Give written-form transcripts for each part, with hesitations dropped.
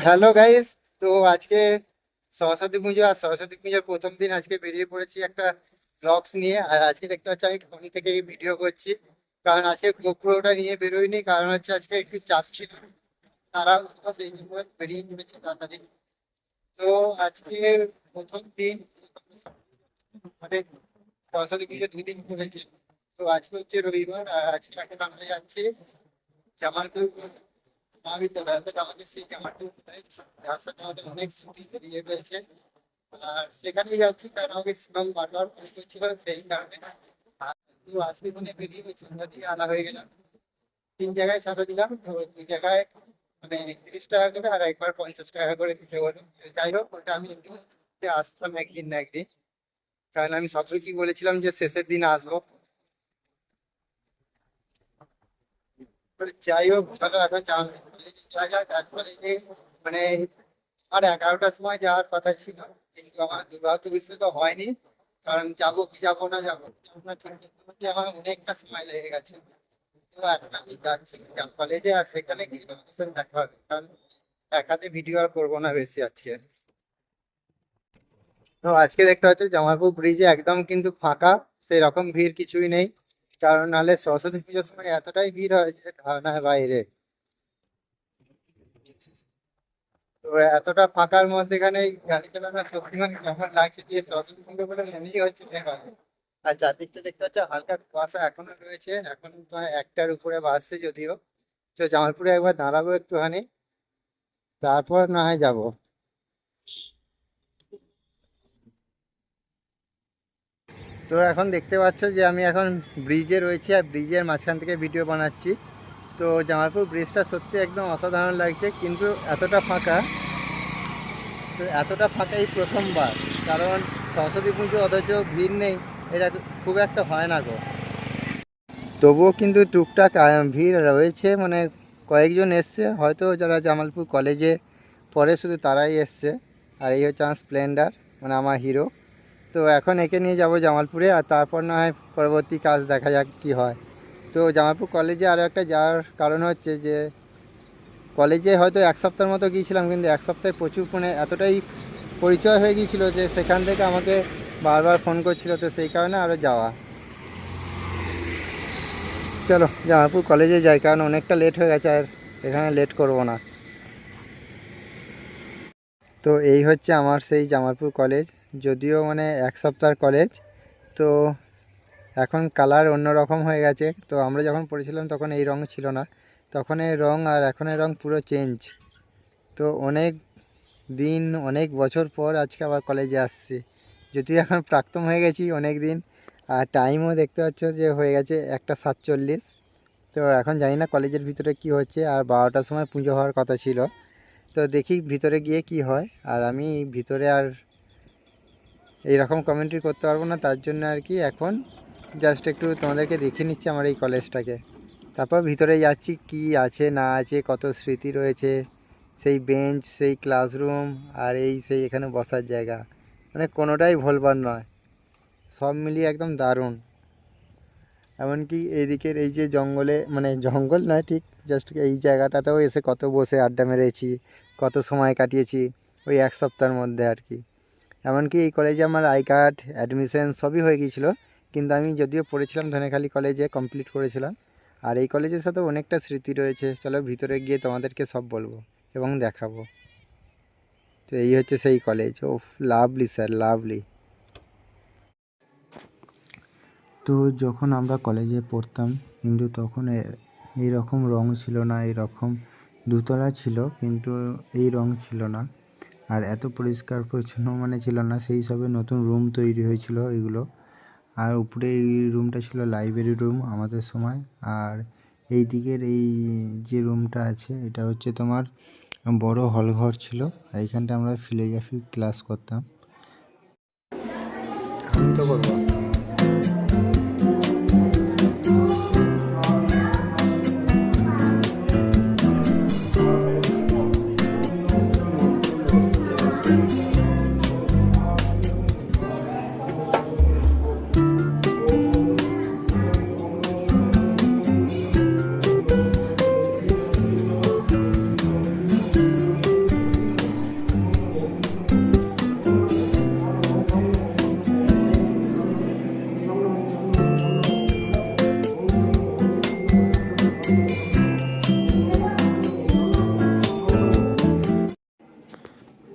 Hello guys. তো আজকে সরস্বতী পুজো, আর সরস্বতী পুজোর প্রথম দিন আজকে বেরিয়ে পড়েছি একটা ব্লগস নিয়ে। আর আজকে দেখতে পাচ্ছি আমি ফোন থেকে ভিডিও করছি, কারণ আজকে গোপ্রোটা নিয়ে বেরোইনি, কারণ হচ্ছে আজকে একটু চাপ ছিল, তারা সেই জন্য বেরিয়ে পড়েছি তাড়াতাড়ি। তো আজকে প্রথম দিন, মানে সরস্বতী পুজো 2 দিন পড়েছে। তো আজকে হচ্ছে রবিবার, আর আজকে এখন আমরা যাচ্ছি জামালপুর মহাবিদ্যালয়, অর্থাৎ আমাদের সেই জামালপুর কলেজ, যার সাথে আমাদের অনেক স্মৃতি জড়িয়ে রয়েছে। আর সেখানেই যাচ্ছি, কারণ আমাকে শিবম বারবার ফোন করছিল সেই কারণে। আর তো আজকে দিনে বেরিয়ে ওই সন্ধ্যা দিয়ে আনা হয়ে গেলাম। 3 জায়গায় ছাতা দিলাম, তো 2 জায়গায় মানে 30 টাকা করে, আর একবার 50 টাকা করে দিতে বলো। যাই হোক, ওটা আমি এমনি আসতাম একদিন না একদিন, কারণ আমি সবকিছু বলেছিলাম যে শেষের দিন আসবো। তো যাই হোক, চলো এখন যাওয়া যাক। তারপরে যে মানে আর 11টার সময় যাওয়ার কথা ছিল, কিন্তু আমার দুর্ভাগ্যবশত হয়নি। কারণ যাবো কি যাবো না, যাবো না ঠিক করতে করতে আমার অনেকটা সময় লেগে গেছে। তো এখন আমি যাচ্ছি কলেজে, আর সেখানে গিয়ে তোমাদের সাথে দেখা হবে, কারণ একাতে ভিডিও আর করবো না বেশি আজকে। তো আজকে দেখতে পাচ্ছ জামালপুর ব্রিজে একদম কিন্তু ফাঁকা, সেই রকম ভিড় কিছুই নেই। কারণ নাহলে সরস্বতী পুজোর সময় এতটাই ভিড় হয় যে ধারণার বাইরে। তো এতটা ফাঁকার মধ্যেখানে এই গাড়ি চালানো সত্যি মানে কেমন লাগছে, যে সরস্বতী পুজো বলে মনেই হচ্ছে না এখানে। আর চারদিকটা দেখতে পাচ্ছ হালকা কুয়াশা এখনো রয়েছে, এখন তোমার 1টার উপরে বাজছে যদিও। তো জামালপুরে একবার দাঁড়াবো একটুখানি, তারপর না হয় যাবো। তো এখন দেখতে পাচ্ছ যে আমি এখন ব্রিজে রয়েছি, আর ব্রিজের মাঝখান থেকে ভিডিও বানাচ্ছি। তো জামালপুর ব্রিজটা সত্যি একদম অসাধারণ লাগছে, কিন্তু এতটা ফাঁকা, তো এতটা ফাঁকা এই প্রথমবার। কারণ সরস্বতী পুজো অথচ ভিড় নেই, এটা খুব একটা হয় না গো। তবুও কিন্তু টুকটাক ভিড় রয়েছে, মানে কয়েকজন এসছে হয়তো যারা জামালপুর কলেজে পড়ে, শুধু তারাই এসছে। আর এই হচ্ছে আমার স্প্লেন্ডার, মানে আমার হিরো। তো এখন একে নিয়ে যাব জামালপুরে, আর তারপর না হয় পরবর্তী কাজ দেখা যাক কি হয়। তো জামালপুর কলেজে আরও একটা যাওয়ার কারণ হচ্ছে যে কলেজে হয়তো 1 সপ্তাহের মতো গিয়েছিলাম, কিন্তু 1 সপ্তাহে প্রচুর মানে এতটাই পরিচয় হয়ে গিয়েছিলো যে সেখান থেকে আমাকে বারবার ফোন করছিল, তো সেই কারণে আরও যাওয়া। চলো জামালপুর কলেজে যাই, কারণ অনেকটা লেট হয়ে গেছে, আর এখানে লেট করব না। তো এই হচ্ছে আমার সেই জামালপুর কলেজ, যদিও মানে 1 সপ্তাহের কলেজ। তো এখন কালার অন্য রকম হয়ে গেছে। তো আমরা যখন পড়েছিলাম তখন এই রং ছিল না, তখন এই রং আর এখনের রং পুরো চেঞ্জ। তো অনেক দিন অনেক বছর পর আজকে আবার কলেজে আসছি, যদিও এখন প্রাক্তন হয়ে গেছি অনেক দিন। আর টাইমও দেখতে পাচ্ছ যে হয়ে গেছে 1:47। তো এখন জানি না কলেজের ভিতরে কি হচ্ছে, আর 12টার সময় পুজো হওয়ার কথা ছিল। তো দেখি ভিতরে গিয়ে কি হয়। আর আমি ভিতরে আর এইরকম কমেন্ট্রি করতে পারবো না, তার জন্য আর কি এখন জাস্ট একটু তোমাদেরকে দেখিয়ে নিচ্ছি আমার এই কলেজটাকে। তারপর ভিতরে যাচ্ছি, কি আছে না আছে, কত স্মৃতি রয়েছে, সেই বেঞ্চ, সেই ক্লাসরুম, আর এই সেই এখানে বসার জায়গা, মানে কোনোটাই ভুলবার নয়। সব মিলিয়ে একদম দারুণ। এমনকি এইদিকের এই যে জঙ্গলে, মানে জঙ্গল নয় ঠিক, জাস্ট এই জায়গাটাতেও এসে কত বসে আড্ডা মেরেছি, কত সময় কাটিয়েছি ওই 1 সপ্তাহের মধ্যে আর কি। এমনকি এই কলেজে আমার আই কার্ড, অ্যাডমিশন সবই হয়ে গিয়েছিলো, কিন্তু আমি যদিও পড়েছিলাম ধনেখালি কলেজে, কমপ্লিট করেছিলাম। আর এই কলেজের সাথে অনেকটা স্মৃতি রয়েছে, চলো ভিতরে গিয়ে তোমাদেরকে সব বলবো এবং দেখাবো। তো এই হচ্ছে সেই কলেজ। ও লাভলি স্যার, লাভলি। তো যখন আমরা কলেজে পড়তাম, কিন্তু তখন এই রকম রং ছিল না, এই রকম দুতলা ছিল কিন্তু এই রং ছিল না, আর এত পরিষ্কার পরিচ্ছন্ন মানে ছিল না। সেই সবে নতুন রুম তৈরি হয়েছিল এগুলো। আর উপরে এই রুমটা ছিল লাইব্রেরি রুম আমাদের সময়। আর এই দিকের এই যে রুমটা আছে এটা হচ্ছে তোমার বড় হল ঘর ছিল, আর এইখানটা আমরা ফিলোজফি ক্লাস করতাম। আমি তো করবো।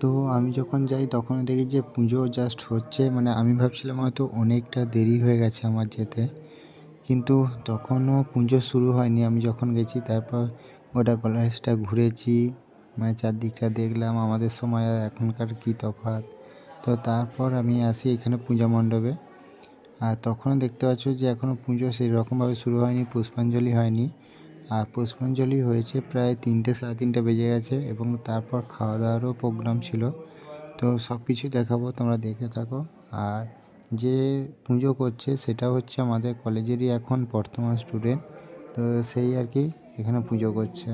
তো আমি যখন যাই তখন দেখি যে পুজো জাস্ট হচ্ছে, মানে আমি ভাবছিলাম হয়তো অনেকটা দেরি হয়ে গেছে আমার যেতে, কিন্তু তখনও পুজো শুরু হয়নি আমি যখন গেছি। তারপর গোটা কলেজটা ঘুরেছি, মানে চারদিকটা দেখলাম, আমাদের সময় আর এখনকার কী তফাৎ। তো তারপর আমি আসি এখানে পূজা মণ্ডপে, আর তখনও দেখতে পাচ্ছ যে এখনও পুজো সেই রকমভাবে শুরু হয়নি, পুষ্পাঞ্জলি হয়নি। আর পুষ্পাঞ্জলি হয়েছে প্রায় 3টে সাড়ে 3টে বেজে গেছে, এবং তারপর খাওয়া দাওয়ারও প্রোগ্রাম ছিল। তো সব কিছুই দেখাবো, তোমরা দেখে থাকো। আর যে পুজো করছে সেটা হচ্ছে আমাদের কলেজেরই এখন বর্তমান স্টুডেন্ট, তো সেই আর কি এখানে পুজো করছে।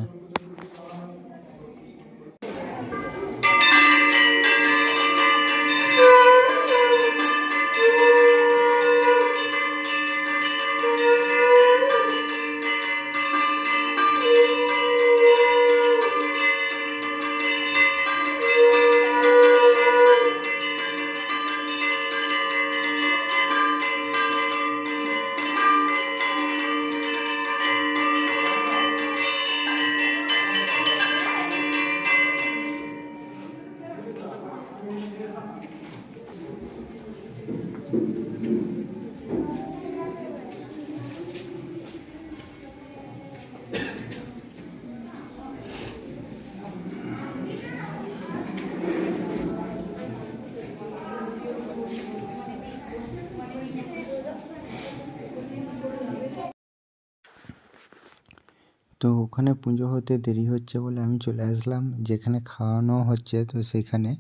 তো ওখানে পুজো হতে দেরি হচ্ছে বলে আমি চলে আসলাম যেখানে খাওয়ানো হচ্ছে, তো সেখানে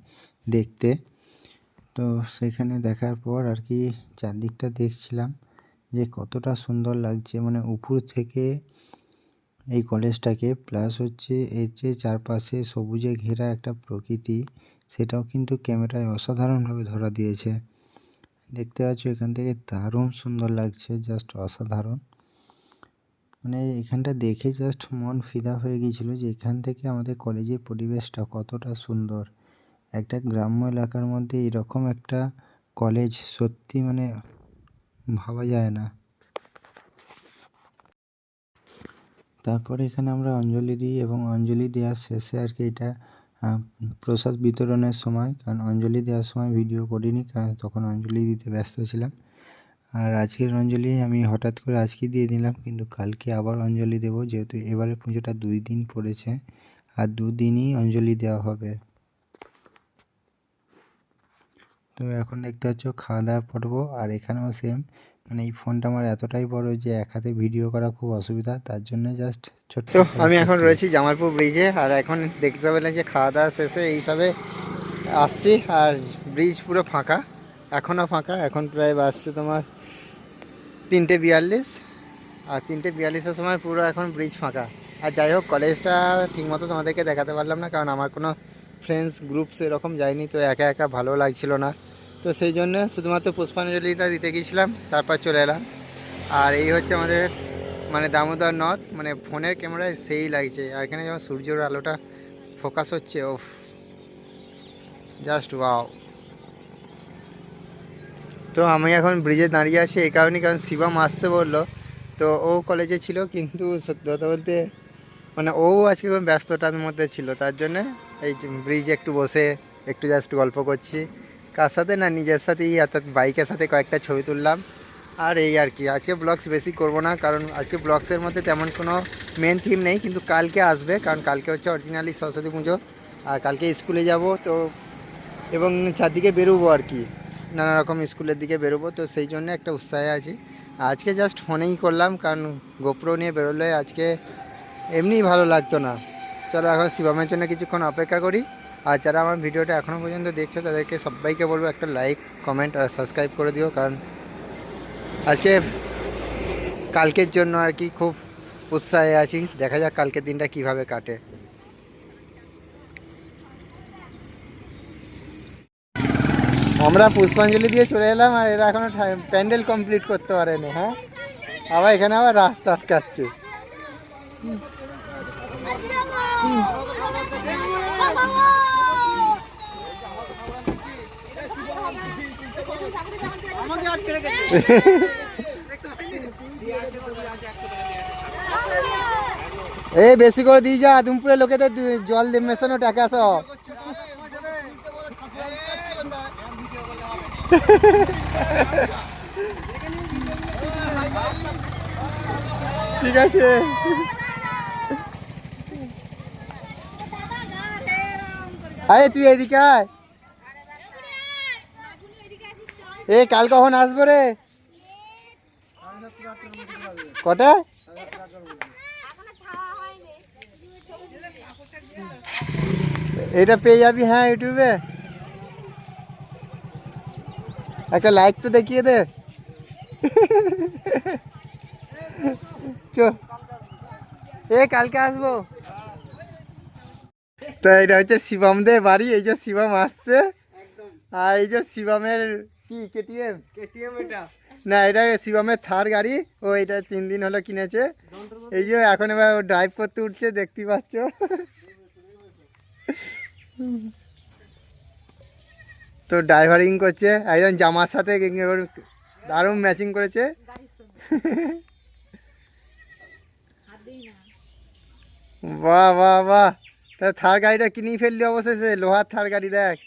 দেখতে। তো সেখানে দেখার পর আর কি চারদিকটা দেখছিলাম যে কতটা সুন্দর লাগছে, মানে উপর থেকে এই কলেজটাকে, প্লাস হচ্ছে এর যে চারপাশে সবুজে ঘেরা একটা প্রকৃতি, সেটাও কিন্তু ক্যামেরায় অসাধারণভাবে ধরা দিয়েছে। দেখতে পাচ্ছ এখান থেকে দারুণ সুন্দর লাগছে, জাস্ট অসাধারণ। মানে এখানটা দেখে জাস্ট মন ফিদা হয়ে গিয়েছিলো যে এখান থেকে আমাদের কলেজের পরিবেশটা কতটা সুন্দর। একটা গ্রাম্য এলাকার মধ্যে এরকম একটা কলেজ সত্যি মানে ভাবা যায় না। তারপরে এখানে আমরা অঞ্জলি দিই, এবং অঞ্জলি দেওয়ার শেষে আর কি এটা প্রসাদ বিতরণের সময়, কারণ অঞ্জলি দেওয়ার সময় ভিডিও করিনি কারণ তখন অঞ্জলি দিতে ব্যস্ত ছিলাম। আর আজকের অঞ্জলি আমি হঠাৎ করে আজকে দিয়ে দিলাম, কিন্তু কালকে আবার অঞ্জলি দেবো, যেহেতু এবারে পুজোটা 2 দিন পড়েছে, আর 2 দিনই অঞ্জলি দেওয়া হবে। তো এখন দেখতে পাচ্ছ খাওয়া দাওয়া পর্ব, আর এখানেও সেম, মানে এই ফোনটা আমার এতটাই বড় যে এক হাতে ভিডিও করা খুব অসুবিধা, তার জন্য জাস্ট ছোট্ট। তো আমি এখন রয়েছি জামালপুর ব্রিজে, আর এখন দেখতে পেলাম যে খাওয়া দাওয়া শেষে এইসবে আসছি, আর ব্রিজ পুরো ফাঁকা, এখনও ফাঁকা। এখন প্রায় বাজছে তোমার 3:42, আর 3:42-এর সময় পুরো এখন ব্রিজ ফাঁকা। আর যাই হোক, কলেজটা ঠিকমতো তোমাদেরকে দেখাতে পারলাম না, কারণ আমার কোনো ফ্রেন্ডস গ্রুপস এরকম যায়নি, তো একা একা ভালো লাগছিল না, তো সেই জন্য শুধুমাত্র পুষ্পাঞ্জলিটা দিতে গিয়েছিলাম, তারপর চলে এলাম। আর এই হচ্ছে আমাদের মানে দামোদর নদ, মানে ফোনের ক্যামেরায় সেই লাগছে, আর এখানে যেমন সূর্যের আলোটা ফোকাস হচ্ছে, ওফ জাস্ট ওয়াও। তো আমি এখন ব্রিজে দাঁড়িয়ে আছি এই কারণেই, কারণ শিবম আসছে বললো, তো ও কলেজে ছিল, কিন্তু সত্যি কথা বলতে মানে ও আজকে কোনো ব্যস্ততার মধ্যে ছিল, তার জন্যে এই ব্রিজে একটু বসে একটু জাস্ট গল্প করছি। কার সাথে না, নিজের সাথেই, অর্থাৎ বাইকের সাথে কয়েকটা ছবি তুললাম। আর এই আর কি, আজকে ব্লগস বেশি করব না, কারণ আজকে ব্লগসের মধ্যে তেমন কোনো মেন থিম নেই, কিন্তু কালকে আসবে, কারণ কালকে হচ্ছে অরিজিনালি সরস্বতী পুজো, আর কালকে স্কুলে যাব তো, এবং চারদিকে বেরোবো আর কি, নানা রকম স্কুলের দিকে বেরোবো, তো সেই জন্য একটা উৎসাহে আছি। আজকে জাস্ট ফোনেই করলাম, কারণ গোপ্রো নিয়ে বেরোলে আজকে এমনিই ভালো লাগতো না। চলো এখন শিবমের জন্য কিছুক্ষণ অপেক্ষা করি। আর যারা আমার ভিডিওটা এখনও পর্যন্ত দেখছো তাদেরকে সবাইকে বলবো একটা লাইক, কমেন্ট আর সাবস্ক্রাইব করে দিও, কারণ আজকে কালকের জন্য আর কি খুব উৎসাহে আছি। দেখা যাক কালকের দিনটা কিভাবে কাটে। আমরা পুষ্পাঞ্জলি দিয়ে চলে এলাম, আর এরা এখনো প্যান্ডেল কমপ্লিট করতে পারেনি। হ্যাঁ, আবার এখানে আবার রাস্তা আটকাচ্ছে। এই বেশি করে দিয়ে যা, দুমপুরের লোকেদের জল মেশানো টাকা সব। ঠিক আছে। আরে তুই এদিকে আয়। এ কাল কখন আসবো রে? কটা? এটা পেয়ে যাবি হ্যাঁ ইউটিউবে। একটা লাইক তো দেখিয়ে দে। চ এ কালকে আসবো। তো এটা হচ্ছে শিবমদের বাড়ি, এই যে শিবম আসছে। আর এই যে শিবমের কি কেটিএম, এটা না, এটা শিবমের থার গাড়ি। ও এটা 3 দিন হলো কিনেছে। এই যে এখন এবার ড্রাইভ করতে উঠছে, দেখতে পাচ্ছ। তো ড্রাইভারিং করছে একজন জামার সাথে, দারুণ ম্যাচিং করেছে। বাহ বাহ বাহ, তা থার গাড়িটা কিনেই ফেললি অবশেষে, লোহার থার গাড়ি দেখ।